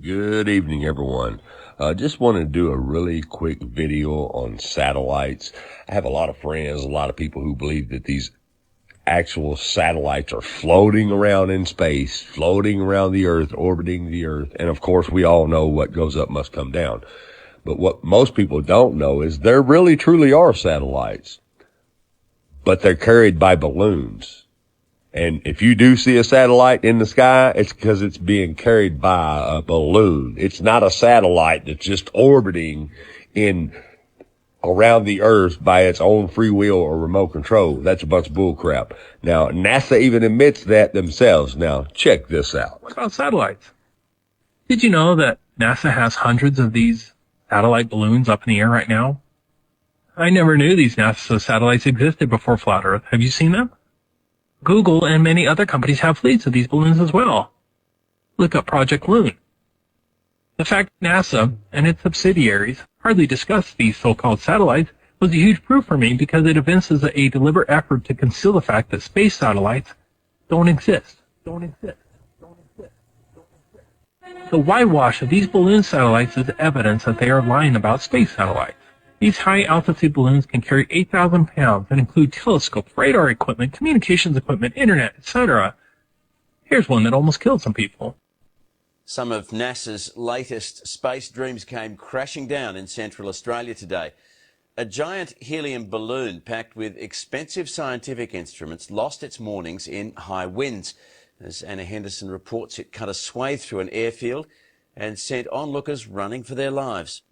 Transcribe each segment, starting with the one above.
Good evening, everyone. Just want to do a really quick video on satellites. I have a lot of friends, a lot of people who believe that these actual satellites are floating around in space, floating around the Earth, orbiting the Earth. And of course, we all know what goes up must come down. But what most people don't know is there really truly are satellites, but they're carried by balloons. And if you do see a satellite in the sky, it's because it's being carried by a balloon. It's not a satellite that's just orbiting in around the Earth by its own free will or remote control. That's a bunch of bull crap. Now, NASA even admits that themselves. Now, check this out. What about satellites? Did you know that NASA has hundreds of these satellite balloons up in the air right now? I never knew these NASA satellites existed before Flat Earth. Have you seen them? Google and many other companies have fleets of these balloons as well. Look up Project Loon. The fact NASA and its subsidiaries hardly discuss these so-called satellites was a huge proof for me because it evinces a deliberate effort to conceal the fact that space satellites don't exist. The whitewash of these balloon satellites is evidence that they are lying about space satellites. These high-altitude balloons can carry 8,000 pounds and include telescopes, radar equipment, communications equipment, internet, etc. Here's one that almost killed some people. Some of NASA's latest space dreams came crashing down in Central Australia today. A giant helium balloon packed with expensive scientific instruments lost its moorings in high winds. As Anna Henderson reports, it cut a swathe through an airfield and sent onlookers running for their lives.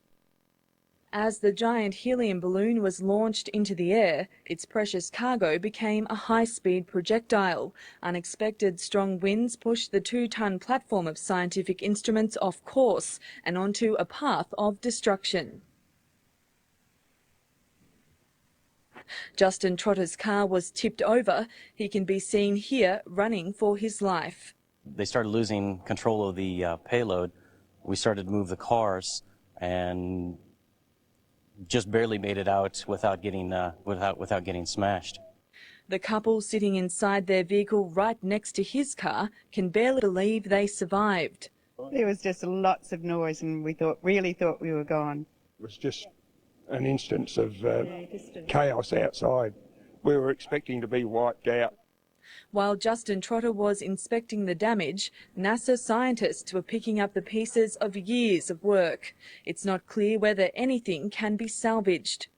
As the giant helium balloon was launched into the air, its precious cargo became a high-speed projectile. Unexpected strong winds pushed the 2-ton platform of scientific instruments off course and onto a path of destruction. Justin Trotter's car was tipped over. He can be seen here running for his life. They started losing control of the payload. We started to move the cars and just barely made it out without getting smashed. The couple sitting inside their vehicle right next to his car can barely believe they survived. There was just lots of noise and we really thought we were gone. It was just an instance of chaos outside. We were expecting to be wiped out. While Justin Trotter was inspecting the damage, NASA scientists were picking up the pieces of years of work. It's not clear whether anything can be salvaged.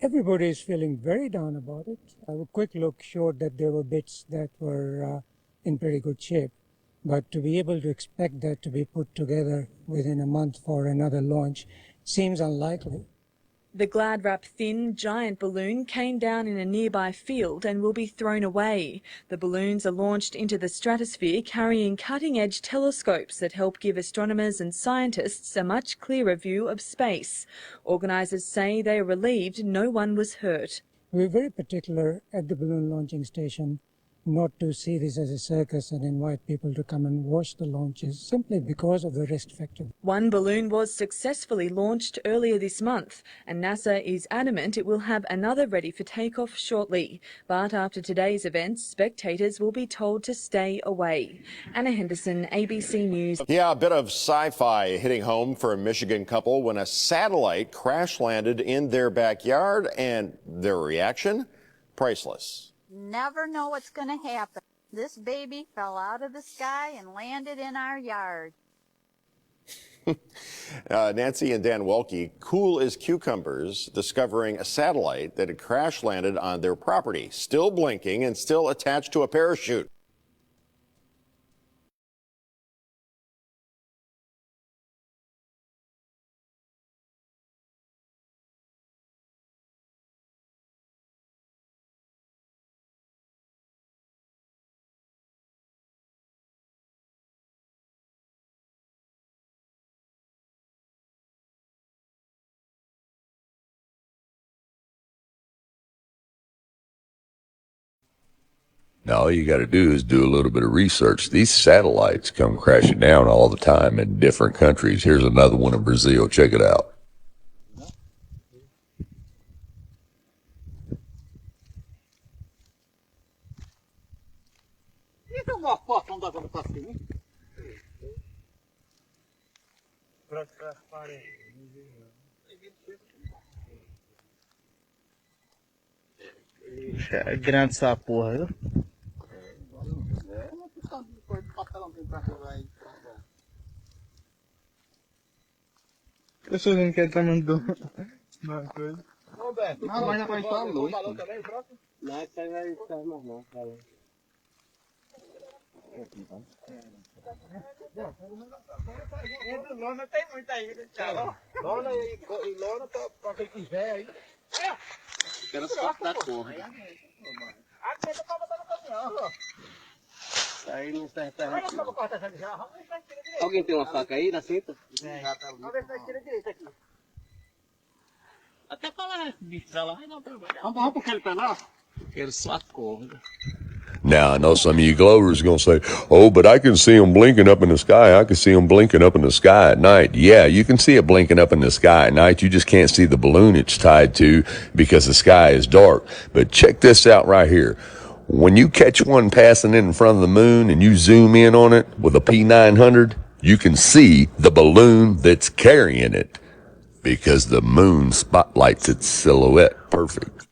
Everybody is feeling very down about it. A quick look showed that there were bits that were in pretty good shape. But to be able to expect that to be put together within a month for another launch seems unlikely. The Glad-wrap thin, giant balloon came down in a nearby field and will be thrown away. The balloons are launched into the stratosphere carrying cutting-edge telescopes that help give astronomers and scientists a much clearer view of space. Organisers say they are relieved no one was hurt. We're very particular at the balloon launching station not to see this as a circus and invite people to come and watch the launches simply because of the risk factor. One balloon was successfully launched earlier this month, and NASA is adamant it will have another ready for takeoff shortly. But after today's events, spectators will be told to stay away. Anna Henderson, ABC News. Yeah, a bit of sci-fi hitting home for a Michigan couple when a satellite crash landed in their backyard, and their reaction? Priceless. Never know what's going to happen. This baby fell out of the sky and landed in our yard. Nancy and Dan Welke, cool as cucumbers, discovering a satellite that had crash landed on their property, still blinking and still attached to a parachute. Now, all you got to do is do a little bit of research. These satellites come crashing down all the time in different countries. Here's another one in Brazil. Check it out. Uma foto, não dá pra passar. Grande essa porra, viu? Eu sou um que tá mandando uma coisa. Não, mas já vai estar luz. Não, isso aí vai estar normal, cara. Lona tem muita aí, tchau. Lona e lona pra quem quiser aí. Quero só da porra. Aqui tá pra botar no caminhão, ó. Aí não serve pra alguém tem uma faca aí na cinta? Vamos ver se nós tira direito aqui. Até falar esse bicho pra lá. Vamos pro cara pra lá. Quero só a corda. Now, I know some of you Glovers are going to say, oh, but I can see them blinking up in the sky. I can see them blinking up in the sky at night. Yeah, you can see it blinking up in the sky at night. You just can't see the balloon it's tied to because the sky is dark. But check this out right here. When you catch one passing in front of the moon and you zoom in on it with a P900, you can see the balloon that's carrying it because the moon spotlights its silhouette perfect.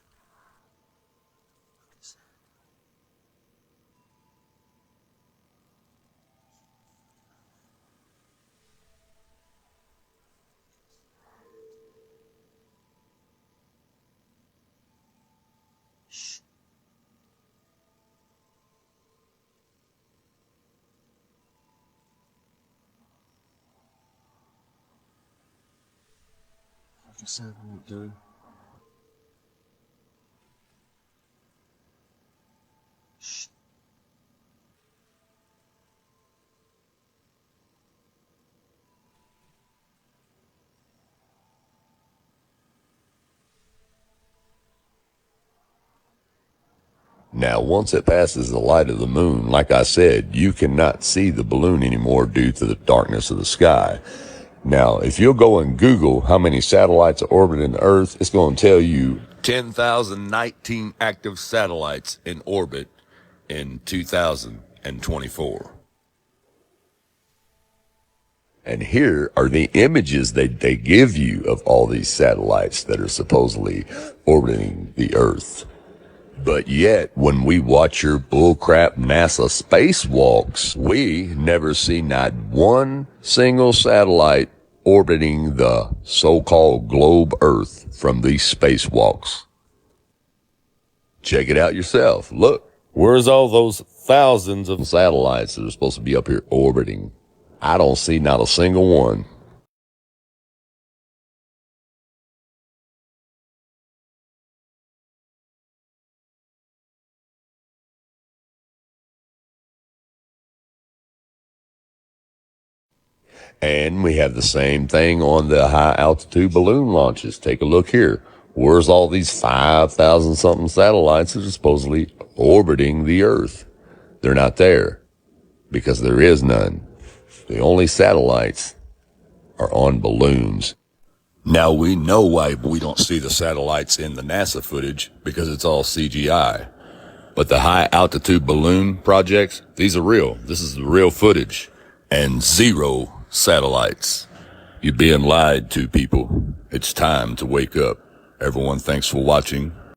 Isso é muito. Now, once it passes the light of the moon, like I said, you cannot see the balloon anymore due to the darkness of the sky. Now, if you'll go and Google how many satellites are orbiting the Earth, it's going to tell you 10,019 active satellites in orbit in 2024. And here are the images they give you of all these satellites that are supposedly orbiting the Earth. But yet, when we watch your bullcrap NASA spacewalks, we never see not one single satellite orbiting the so-called globe Earth from these spacewalks. Check it out yourself. Look, where's all those thousands of satellites that are supposed to be up here orbiting? I don't see not a single one. And we have the same thing on the high altitude balloon launches. Take a look here. Where's all these 5,000 something satellites that are supposedly orbiting the Earth? They're not there because there is none. The only satellites are on balloons. Now we know why we don't see the satellites in the NASA footage because it's all CGI. But the high altitude balloon projects, these are real. This is the real footage and zero satellites. You're being lied to, people. It's time to wake up. Everyone, thanks for watching.